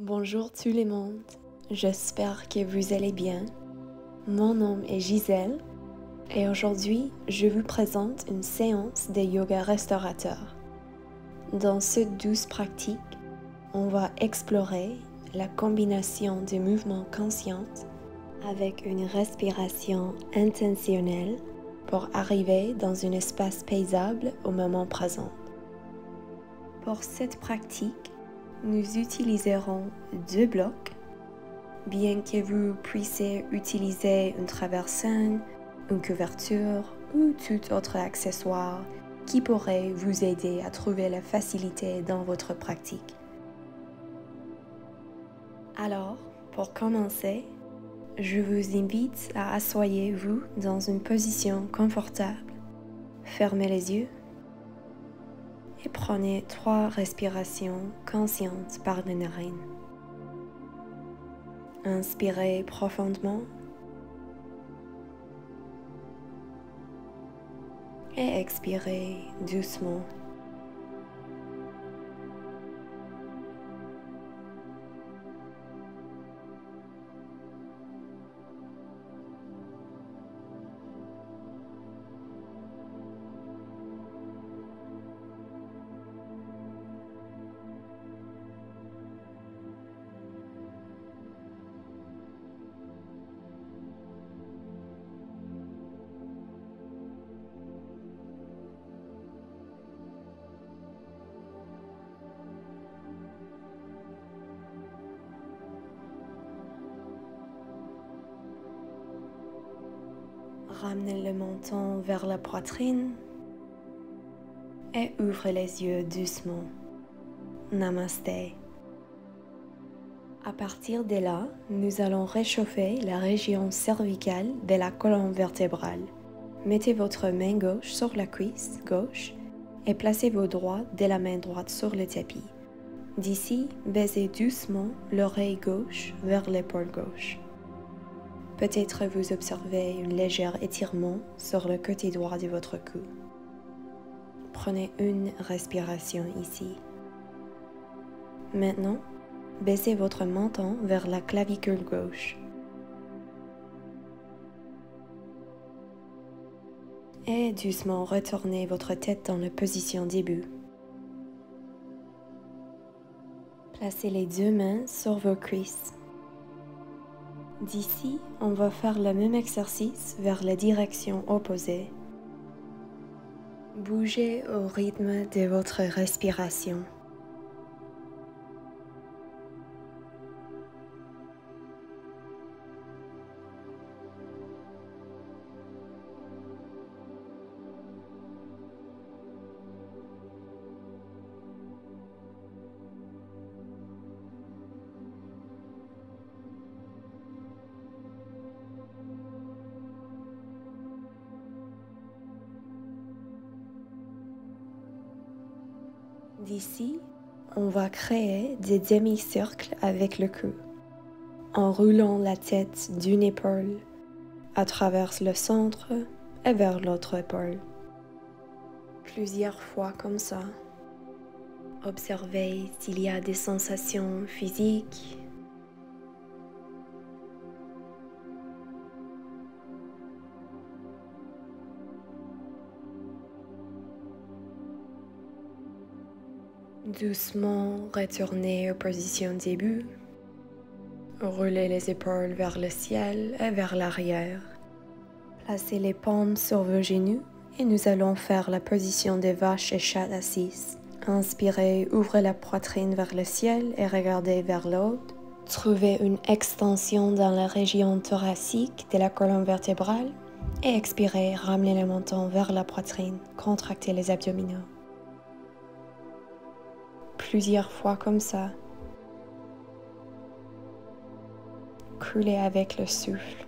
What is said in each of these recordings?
Bonjour tout le monde, j'espère que vous allez bien. Mon nom est Gisèle et aujourd'hui je vous présente une séance de yoga restaurateur. Dans cette douce pratique, on va explorer la combinaison de mouvements conscients avec une respiration intentionnelle pour arriver dans un espace paisible au moment présent. Pour cette pratique, nous utiliserons deux blocs, bien que vous puissiez utiliser une traversine, une couverture ou tout autre accessoire qui pourrait vous aider à trouver la facilité dans votre pratique. Alors, pour commencer, je vous invite à asseoir-vous dans une position confortable. Fermez les yeux et prenez 3 respirations conscientes par les narines. Inspirez profondément et expirez doucement. Ramenez le menton vers la poitrine et ouvrez les yeux doucement. Namasté. À partir de là, nous allons réchauffer la région cervicale de la colonne vertébrale. Mettez votre main gauche sur la cuisse gauche et placez vos doigts de la main droite sur le tapis. D'ici, baissez doucement l'oreille gauche vers l'épaule gauche. Peut-être vous observez un léger étirement sur le côté droit de votre cou. Prenez une respiration ici. Maintenant, baissez votre menton vers la clavicule gauche. Et doucement retournez votre tête dans la position début. Placez les deux mains sur vos cuisses. D'ici, on va faire le même exercice vers la direction opposée. Bougez au rythme de votre respiration. D'ici, on va créer des demi-cercles avec le cou, en roulant la tête d'une épaule à travers le centre et vers l'autre épaule. Plusieurs fois comme ça. Observez s'il y a des sensations physiques. Doucement, retournez aux positions début. Roulez les épaules vers le ciel et vers l'arrière. Placez les paumes sur vos genoux et nous allons faire la position des vaches et chats assises. Inspirez, ouvrez la poitrine vers le ciel et regardez vers le haut. Trouvez une extension dans la région thoracique de la colonne vertébrale et expirez, ramenez le menton vers la poitrine, contractez les abdominaux. Plusieurs fois comme ça. Coulez avec le souffle.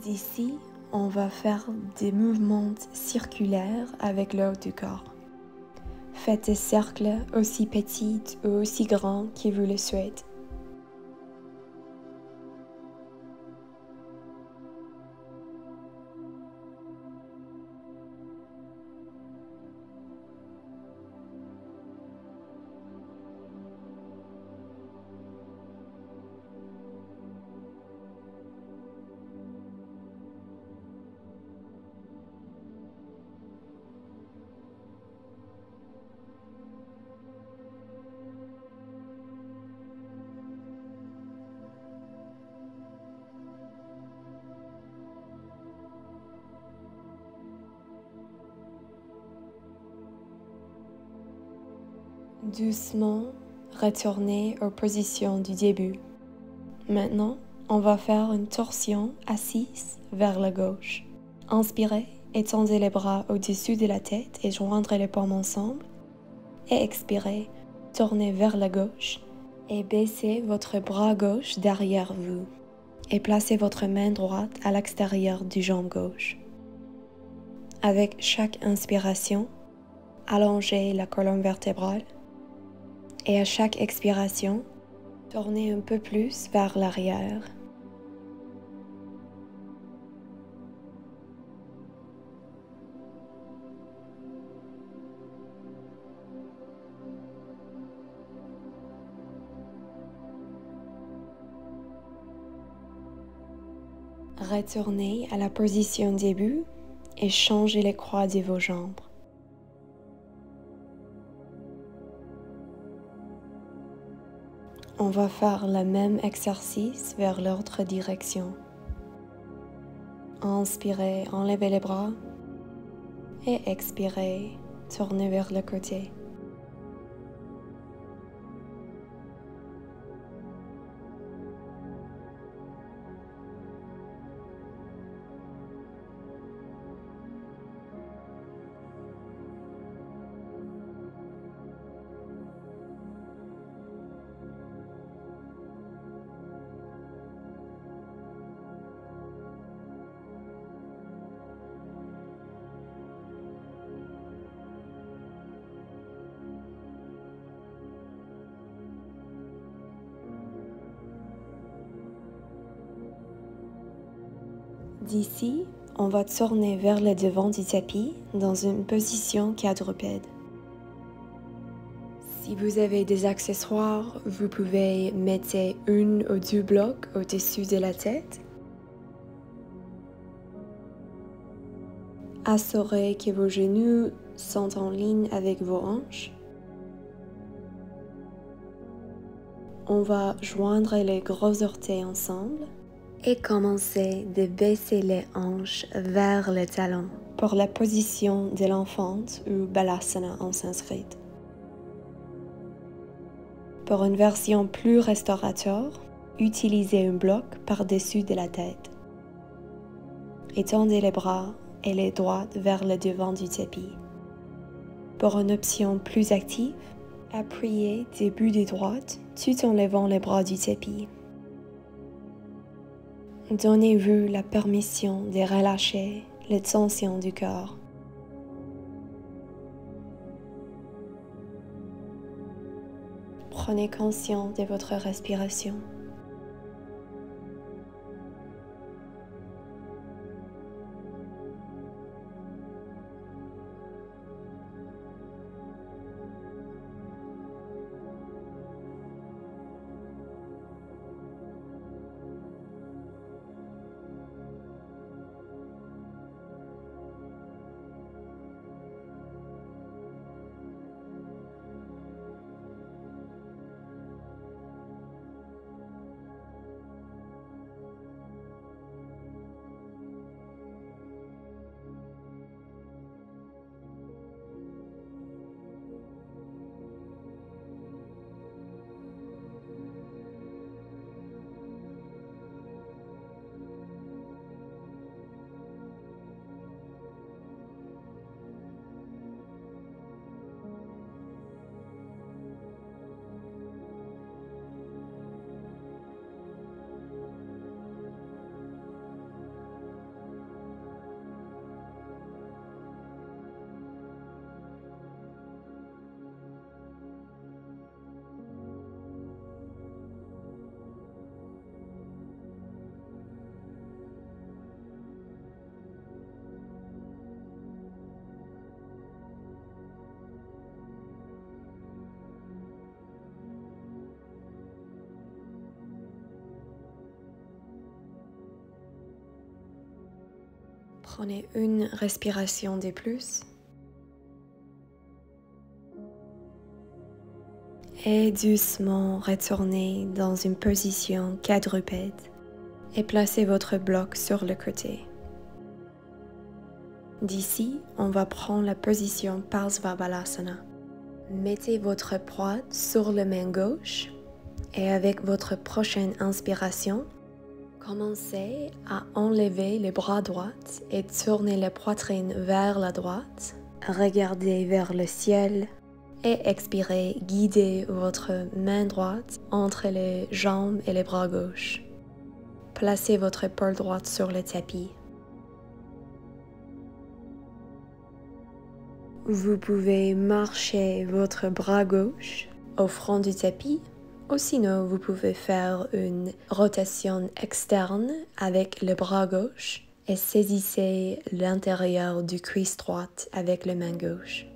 D'ici, on va faire des mouvements circulaires avec le haut du corps. Faites des cercles aussi petits ou aussi grands que vous le souhaitez. Doucement, retournez aux positions du début. Maintenant, on va faire une torsion assise vers la gauche. Inspirez, étendez les bras au-dessus de la tête et joindrez les paumes ensemble. Et expirez, tournez vers la gauche et baissez votre bras gauche derrière vous. Et placez votre main droite à l'extérieur du jambe gauche. Avec chaque inspiration, allongez la colonne vertébrale. Et à chaque expiration, tournez un peu plus vers l'arrière. Retournez à la position début et changez les croix de vos jambes. On va faire le même exercice vers l'autre direction. Inspirez, enlevez les bras et expirez, tournez vers le côté. D'ici, on va tourner vers le devant du tapis dans une position quadrupède. Si vous avez des accessoires, vous pouvez mettre une ou deux blocs au-dessus de la tête. Assurez que vos genoux sont en ligne avec vos hanches. On va joindre les gros orteils ensemble et commencer de baisser les hanches vers le talon pour la position de l'enfant ou Balasana en sanskrit. Pour une version plus restaurateur, utilisez un bloc par-dessus de la tête. Étendez les bras et les doigts vers le devant du tapis. Pour une option plus active, appuyez début de droite tout en levant les bras du tapis. Donnez-vous la permission de relâcher les tensions du corps. Prenez conscience de votre respiration. Prenez une respiration de plus. Et doucement retournez dans une position quadrupède et placez votre bloc sur le côté. D'ici, on va prendre la position Parsvabalasana. Mettez votre poids sur la main gauche et avec votre prochaine inspiration, commencez à enlever les bras droits et tournez la poitrine vers la droite. Regardez vers le ciel et expirez, guidez votre main droite entre les jambes et les bras gauches. Placez votre épaule droite sur le tapis. Vous pouvez marcher votre bras gauche au front du tapis, ou sinon vous pouvez faire une rotation externe avec le bras gauche et saisissez l'intérieur du cuisse droite avec la main gauche.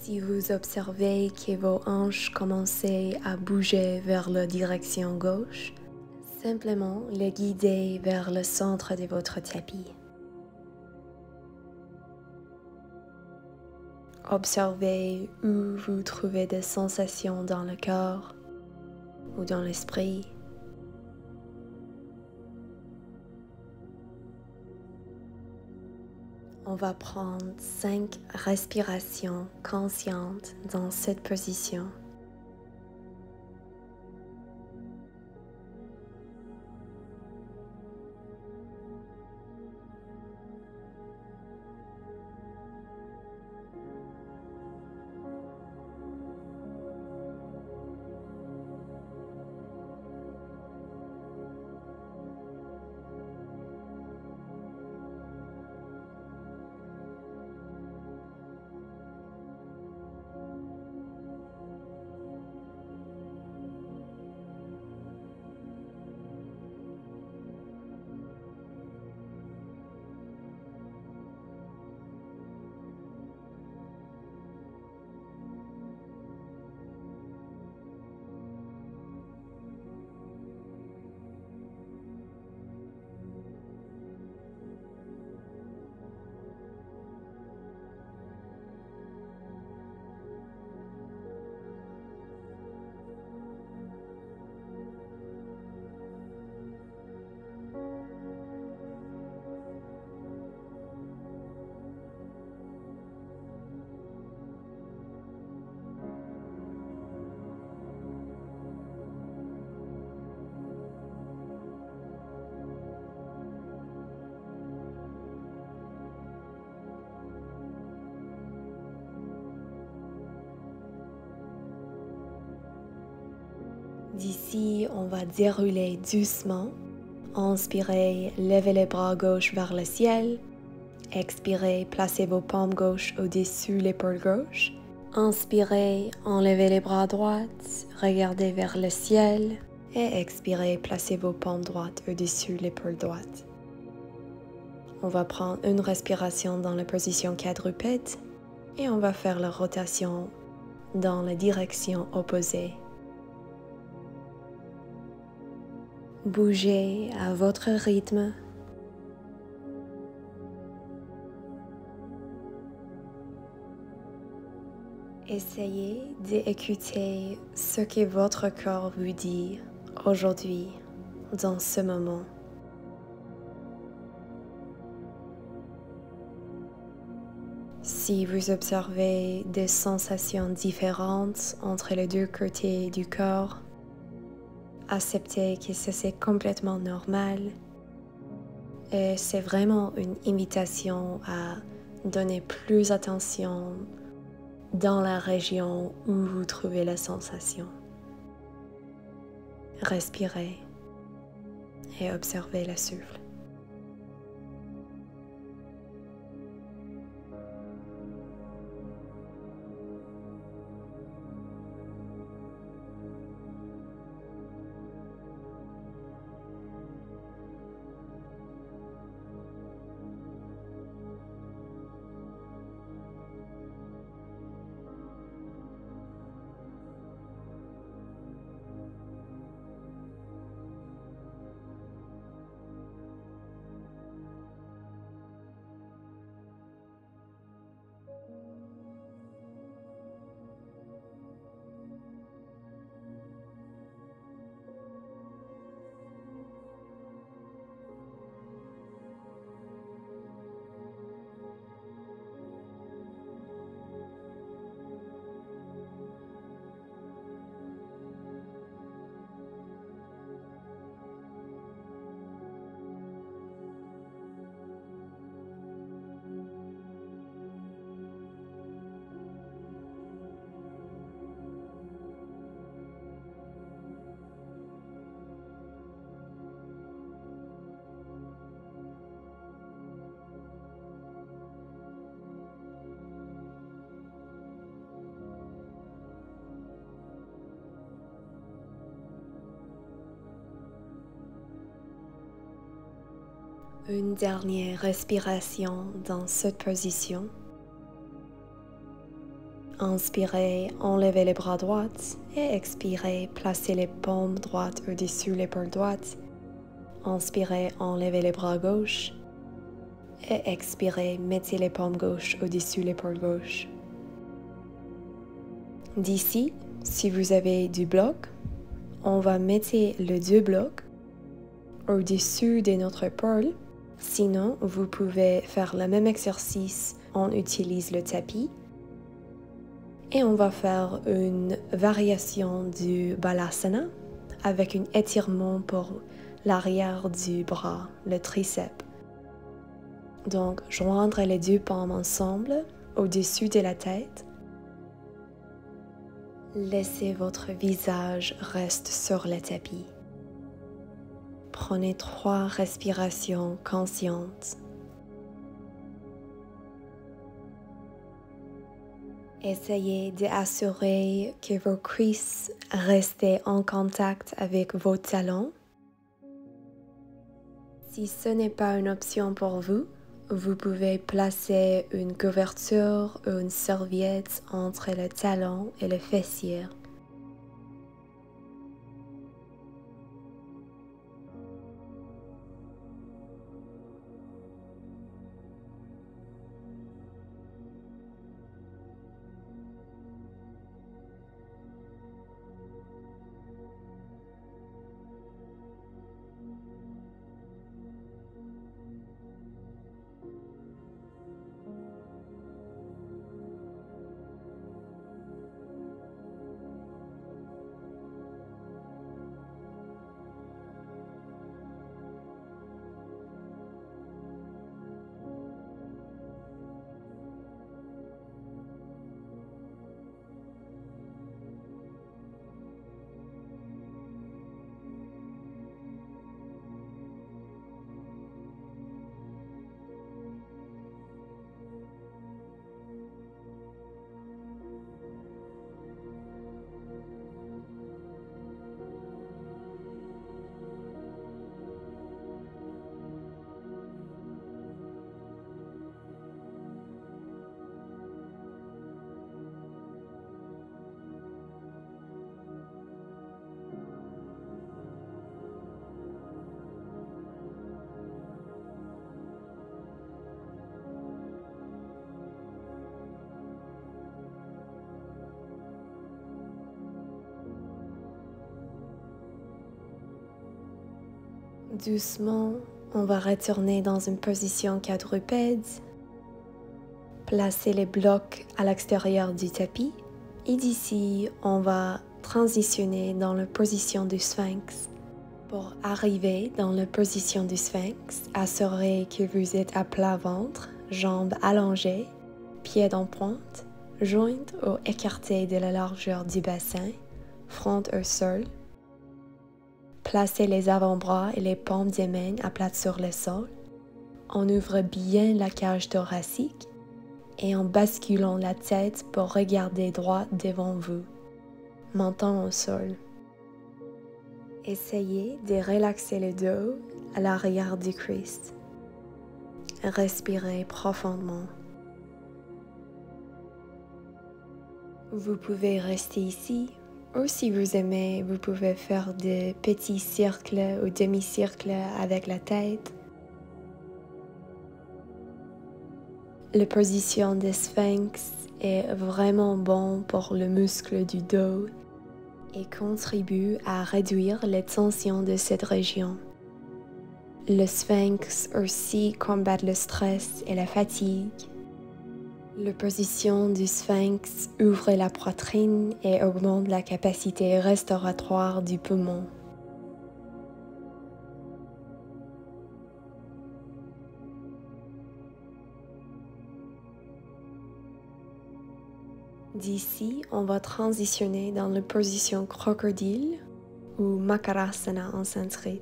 Si vous observez que vos hanches commencent à bouger vers la direction gauche, simplement les guider vers le centre de votre tapis. Observez où vous trouvez des sensations dans le corps ou dans l'esprit. On va prendre 5 respirations conscientes dans cette position. D'ici, on va dérouler doucement. Inspirez, levez les bras gauche vers le ciel. Expirez, placez vos paumes gauches au-dessus l'épaule gauche. Inspirez, enlevez les bras droits, regardez vers le ciel. Et expirez, placez vos paumes droites au-dessus l'épaule droite. On va prendre une respiration dans la position quadrupède et on va faire la rotation dans la direction opposée. Bougez à votre rythme. Essayez d'écouter ce que votre corps vous dit aujourd'hui, dans ce moment. Si vous observez des sensations différentes entre les deux côtés du corps, acceptez que c'est complètement normal et c'est vraiment une invitation à donner plus attention dans la région où vous trouvez la sensation. Respirez et observez le souffle. Une dernière respiration dans cette position. Inspirez, enlevez les bras droits et expirez, placez les paumes droites au-dessus l'épaule droite. Inspirez, enlevez les bras gauches et expirez, mettez les paumes gauches au-dessus l'épaule gauche. D'ici, si vous avez du bloc, on va mettre les deux blocs au-dessus de notre épaule. Sinon, vous pouvez faire le même exercice, on utilise le tapis. Et on va faire une variation du Balasana avec un étirement pour l'arrière du bras, le triceps. Donc, joindre les deux paumes ensemble au-dessus de la tête. Laissez votre visage rester sur le tapis. Prenez 3 respirations conscientes. Essayez d'assurer que vos cuisses restent en contact avec vos talons. Si ce n'est pas une option pour vous, vous pouvez placer une couverture ou une serviette entre le talon et le fessier. Doucement, on va retourner dans une position quadrupède. Placez les blocs à l'extérieur du tapis. Et d'ici, on va transitionner dans la position du sphinx. Pour arriver dans la position du sphinx, assurez que vous êtes à plat ventre, jambes allongées, pieds en pointe, joints ou écartés de la largeur du bassin, front au sol. Placez les avant-bras et les paumes des mains à plat sur le sol. On ouvre bien la cage thoracique et en basculant la tête pour regarder droit devant vous, menton au sol. Essayez de relaxer le dos à l'arrière du Christ. Respirez profondément. Vous pouvez rester ici. Ou si vous aimez, vous pouvez faire des petits cercles ou demi-cercles avec la tête. La position des sphinx est vraiment bon pour le muscle du dos et contribue à réduire les tensions de cette région. Le sphinx aussi combat le stress et la fatigue. La position du sphinx ouvre la poitrine et augmente la capacité restauratoire du poumon. D'ici, on va transitionner dans la position crocodile ou Makarasana en sanskrit.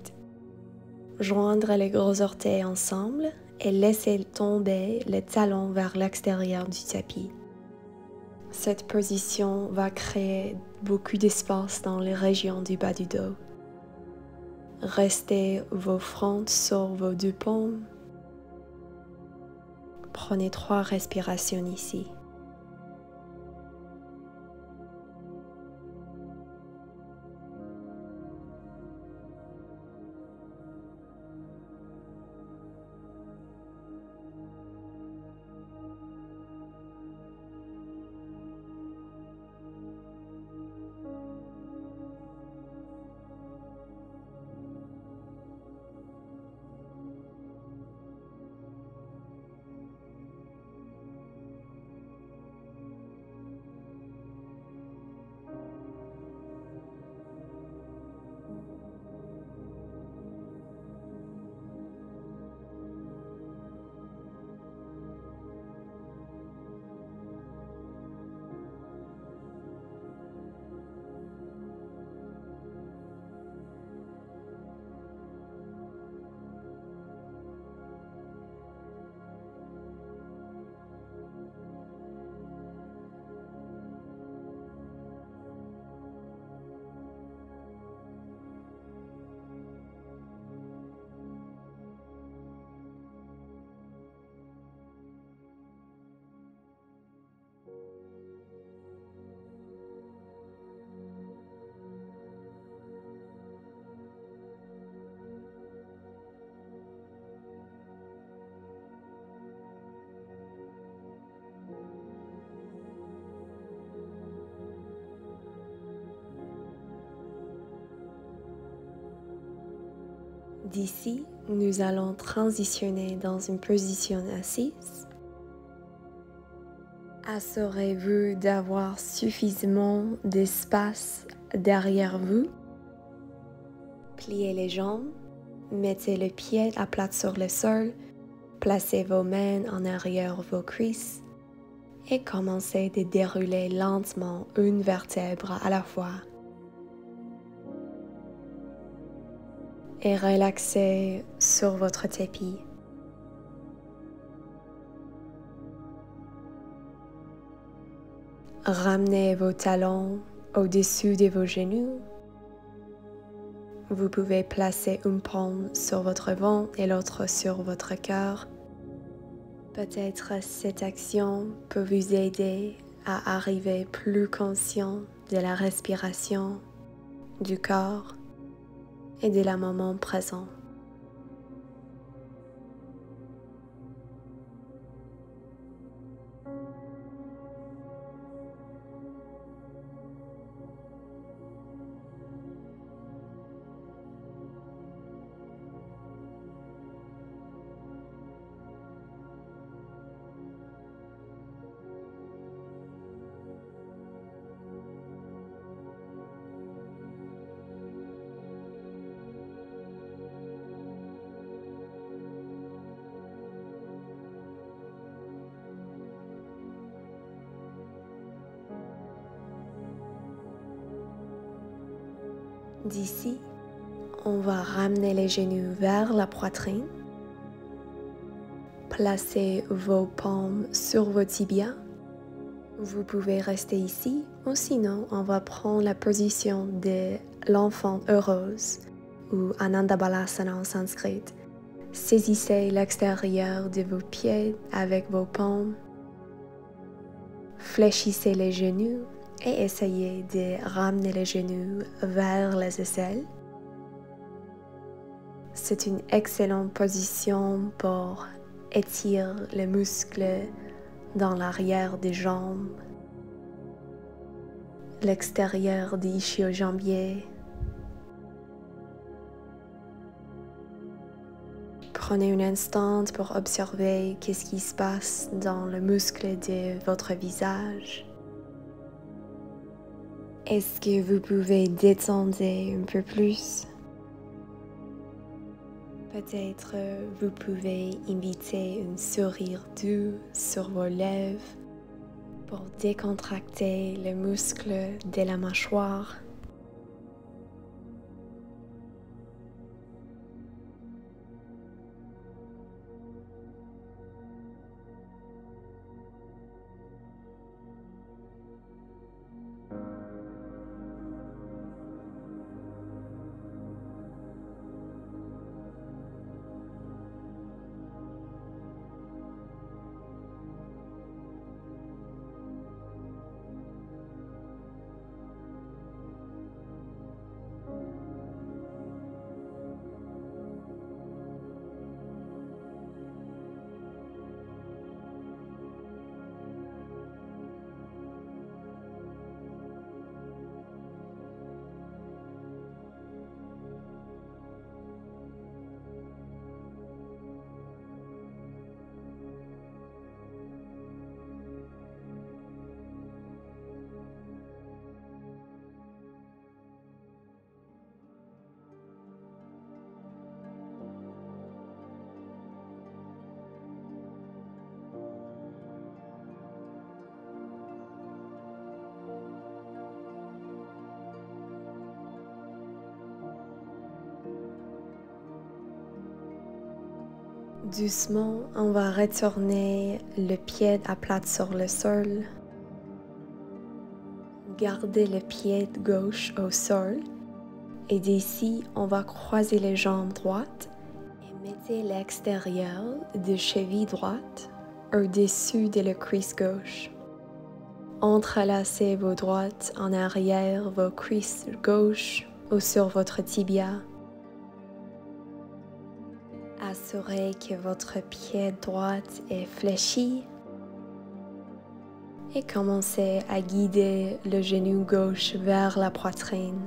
Joindre les gros orteils ensemble et laisser tomber les talons vers l'extérieur du tapis. Cette position va créer beaucoup d'espace dans les régions du bas du dos. Restez vos fronts sur vos deux paumes Prenez 3 respirations ici. D'ici, nous allons transitionner dans une position assise. Assurez-vous d'avoir suffisamment d'espace derrière vous. Pliez les jambes, mettez les pieds à plat sur le sol, placez vos mains en arrière vos cuisses et commencez de dérouler lentement une vertèbre à la fois. Et relaxez sur votre tapis. Ramenez vos talons au-dessus de vos genoux. Vous pouvez placer une paume sur votre ventre et l'autre sur votre cœur. Peut-être cette action peut vous aider à arriver plus conscient de la respiration, du corps et de la moment présent. D'ici, on va ramener les genoux vers la poitrine. Placez vos paumes sur vos tibias. Vous pouvez rester ici ou sinon on va prendre la position de l'enfant heureuse ou Ananda Balasana en sanskrit. Saisissez l'extérieur de vos pieds avec vos paumes. Fléchissez les genoux et essayez de ramener les genoux vers les aisselles. C'est une excellente position pour étirer les muscles dans l'arrière des jambes, l'extérieur des ischio-jambiers. Prenez un instant pour observer qu'est-ce qui se passe dans le muscle de votre visage. Est-ce que vous pouvez détendre un peu plus? Peut-être vous pouvez inviter un sourire doux sur vos lèvres pour décontracter les muscles de la mâchoire. Doucement, on va retourner le pied à plat sur le sol. Gardez le pied gauche au sol. Et d'ici, on va croiser les jambes droites et mettez l'extérieur de cheville droite au-dessus de la cuisse gauche. Entrelacez vos droites en arrière, vos cuisses gauches ou sur votre tibia. Assurez que votre pied droite est fléchi et commencez à guider le genou gauche vers la poitrine.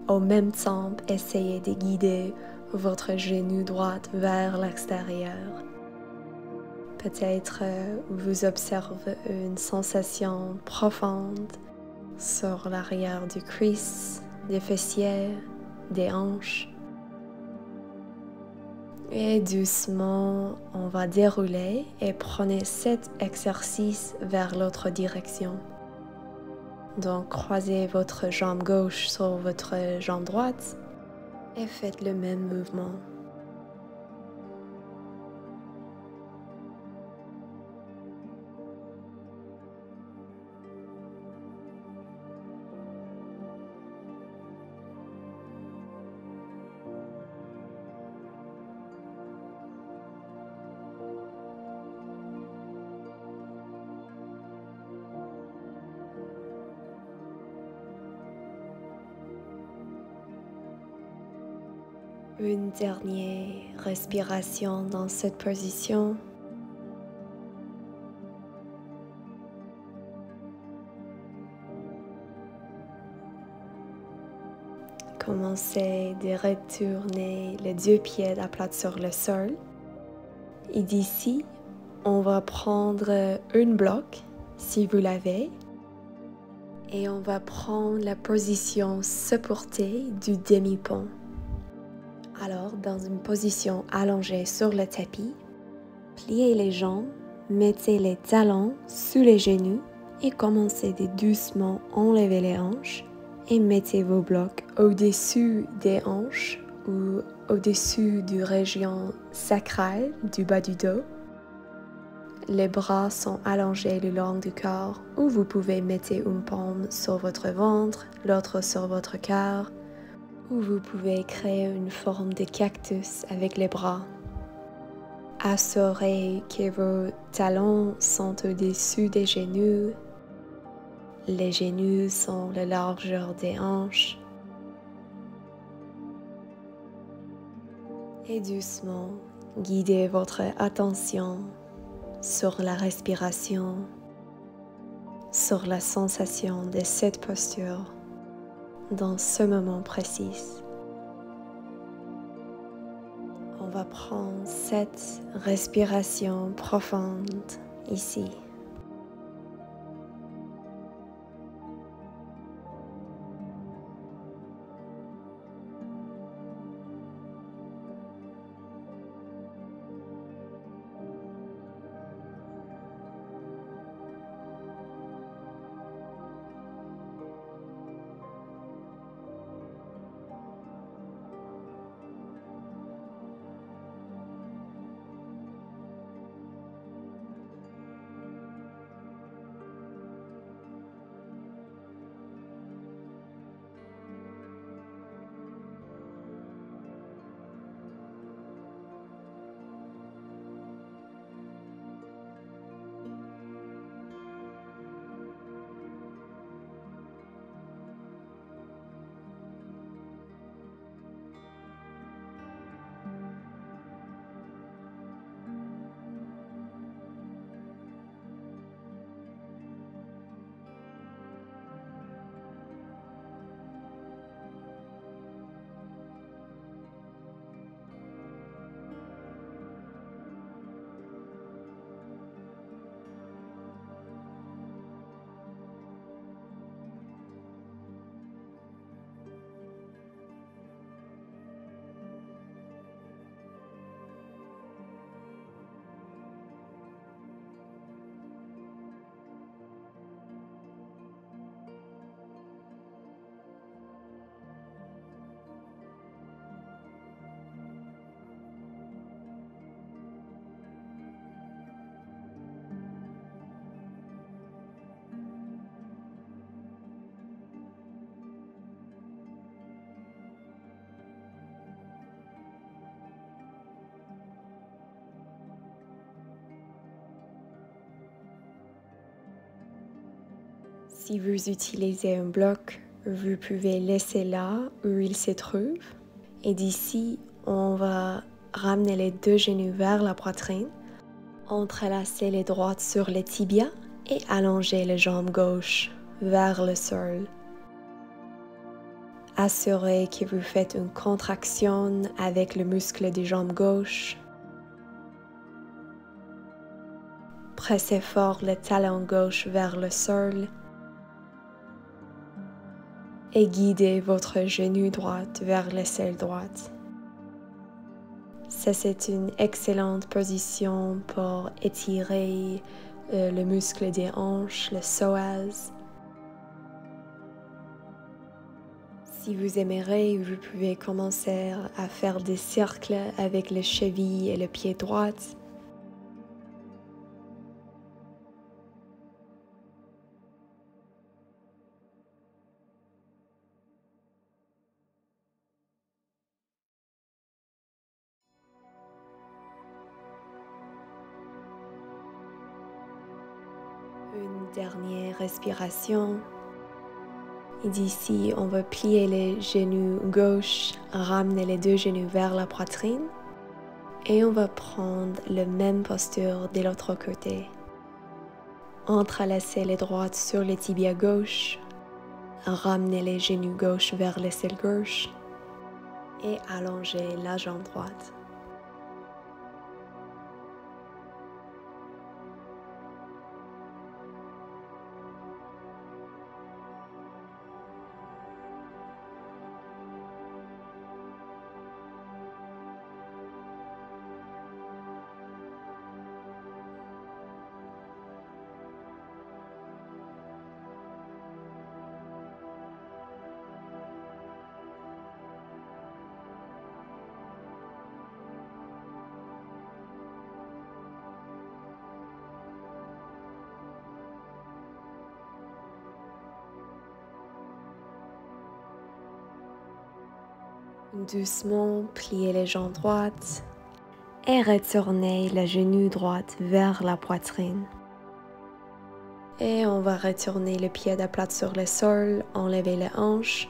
Au même temps, essayez de guider votre genou droit vers l'extérieur. Peut-être vous observez une sensation profonde sur l'arrière du cuisse, des fessiers, des hanches. Et doucement, on va dérouler et prenez cet exercice vers l'autre direction. Donc, croisez votre jambe gauche sur votre jambe droite et faites le même mouvement. Une dernière respiration dans cette position. Commencez de retourner les deux pieds à plat sur le sol. Et d'ici, on va prendre un bloc, si vous l'avez, et on va prendre la position supportée du demi-pont. Alors, dans une position allongée sur le tapis, pliez les jambes, mettez les talons sous les genoux et commencez de doucement enlever les hanches et mettez vos blocs au-dessus des hanches ou au-dessus du région sacrale du bas du dos. Les bras sont allongés le long du corps ou vous pouvez mettre une paume sur votre ventre, l'autre sur votre cœur, ou vous pouvez créer une forme de cactus avec les bras. Assurez que vos talons sont au-dessus des genoux. Les genoux sont la largeur des hanches. Et doucement, guidez votre attention sur la respiration, sur la sensation de cette posture dans ce moment précis. On va prendre cette respiration profonde ici. Si vous utilisez un bloc, vous pouvez laisser là où il se trouve. Et d'ici, on va ramener les deux genoux vers la poitrine, entrelacer les droites sur les tibias et allonger les jambes gauches vers le sol. Assurez que vous faites une contraction avec le muscle des jambes gauches. Pressez fort le talon gauche vers le sol et guidez votre genou droit vers l'aisselle droite. Ça, c'est une excellente position pour étirer le muscle des hanches, le psoas. Si vous aimerez, vous pouvez commencer à faire des cercles avec les chevilles et le pied droit. Une dernière respiration. Et d'ici, on va plier les genoux gauche, ramener les deux genoux vers la poitrine. Et on va prendre la même posture de l'autre côté. Entrelacer les droites sur les tibias gauche, ramener les genoux gauche vers l'aisselle gauche et allonger la jambe droite. Doucement, pliez les jambes droites et retournez le genou droit vers la poitrine. Et on va retourner le pied à plat sur le sol, enlever les hanches.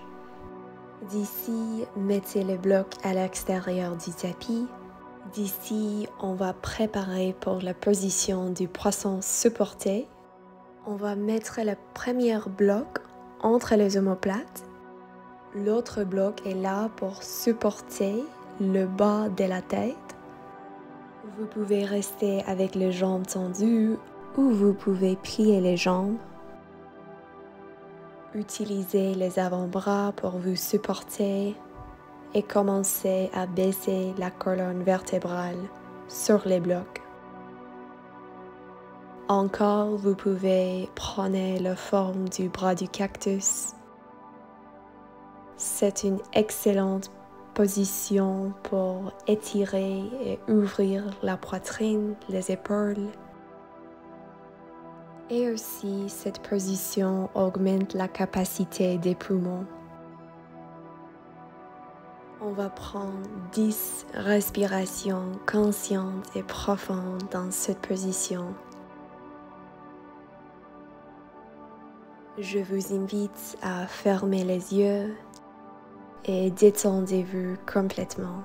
D'ici, mettez le bloc à l'extérieur du tapis. D'ici, on va préparer pour la position du poisson supporté. On va mettre le premier bloc entre les omoplates. L'autre bloc est là pour supporter le bas de la tête. Vous pouvez rester avec les jambes tendues ou vous pouvez plier les jambes. Utilisez les avant-bras pour vous supporter et commencez à baisser la colonne vertébrale sur les blocs. Encore, vous pouvez prendre la forme du bras du cactus. C'est une excellente position pour étirer et ouvrir la poitrine, les épaules. Et aussi, cette position augmente la capacité des poumons. On va prendre 10 respirations conscientes et profondes dans cette position. Je vous invite à fermer les yeux et détendez-vous complètement.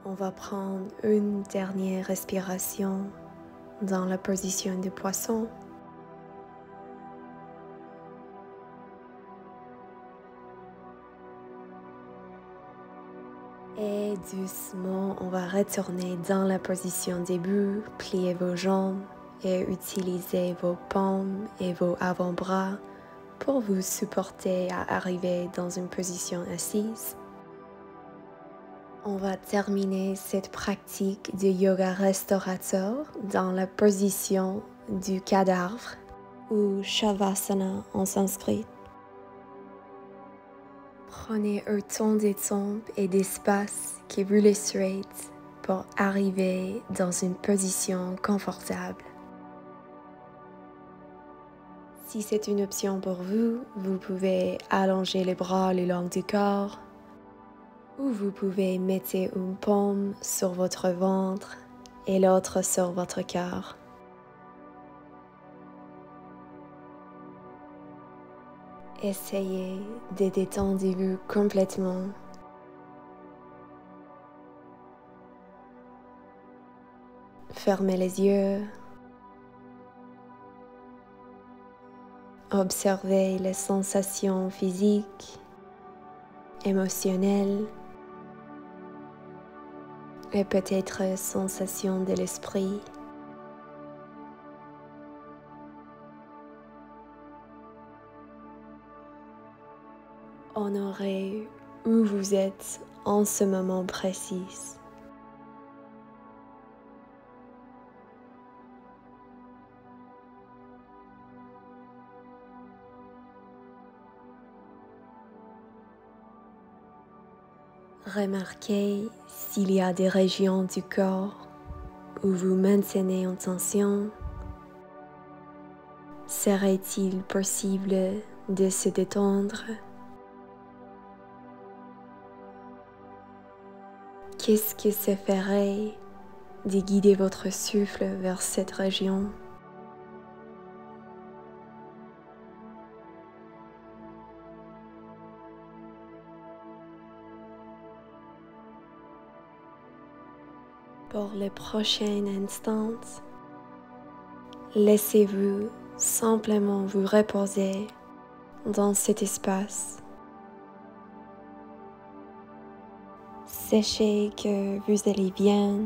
On va prendre une dernière respiration dans la position de poisson. Et doucement, on va retourner dans la position début, plier vos jambes et utiliser vos paumes et vos avant-bras pour vous supporter à arriver dans une position assise. On va terminer cette pratique de yoga restaurateur dans la position du cadavre ou Shavasana en sanskrit. Prenez autant de temps et d'espace que vous le souhaitez pour arriver dans une position confortable. Si c'est une option pour vous, vous pouvez allonger les bras le long du corps ou vous pouvez mettre une paume sur votre ventre et l'autre sur votre cœur. Essayez de détendre-vous complètement. Fermez les yeux. Observez les sensations physiques, émotionnelles et peut-être sensations de l'esprit. Honorez où vous êtes en ce moment précis. Remarquez s'il y a des régions du corps où vous maintenez en tension. Serait-il possible de se détendre? Qu'est-ce que ça ferait de guider votre souffle vers cette région? Pour les prochains instants, laissez-vous simplement vous reposer dans cet espace. Sachez que vous allez bien.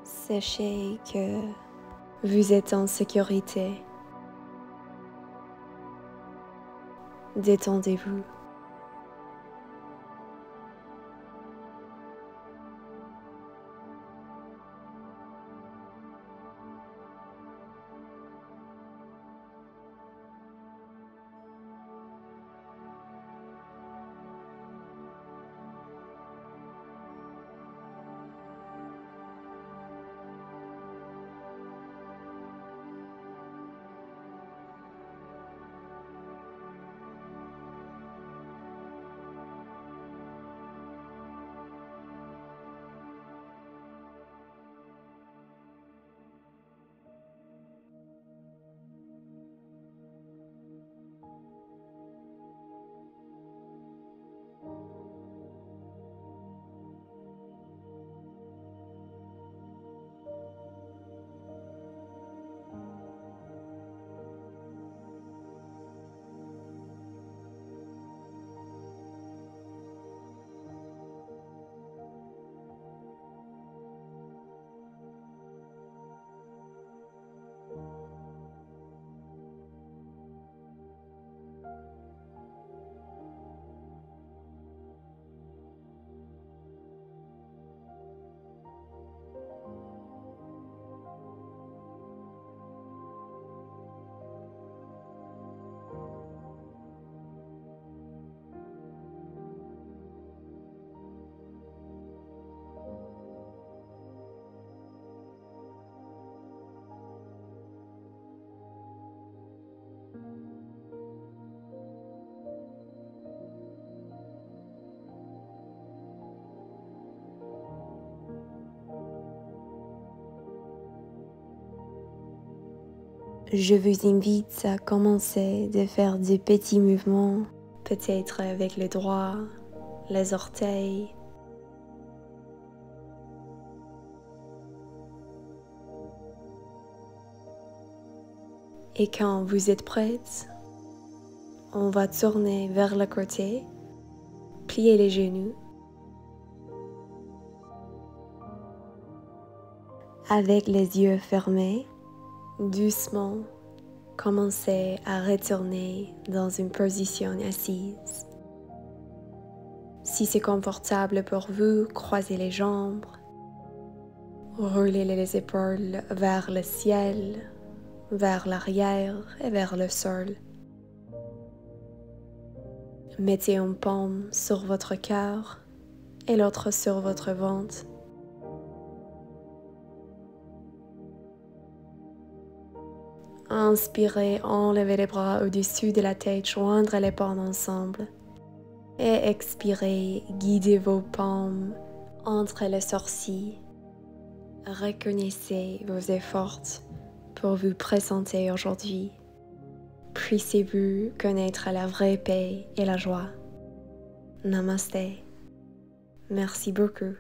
Sachez que vous êtes en sécurité. Détendez-vous. Je vous invite à commencer de faire des petits mouvements, peut-être avec les doigts les orteils. Et quand vous êtes prête, on va tourner vers le côté, plier les genoux. Avec les yeux fermés, doucement, commencez à retourner dans une position assise. Si c'est confortable pour vous, croisez les jambes, roulez les épaules vers le ciel, vers l'arrière et vers le sol. Mettez une paume sur votre cœur et l'autre sur votre ventre. Inspirez, enlevez les bras au-dessus de la tête, joindre les paumes ensemble. Et expirez, guidez vos paumes entre les sourcils. Reconnaissez vos efforts pour vous présenter aujourd'hui. Puissiez-vous connaître la vraie paix et la joie. Namasté. Merci beaucoup.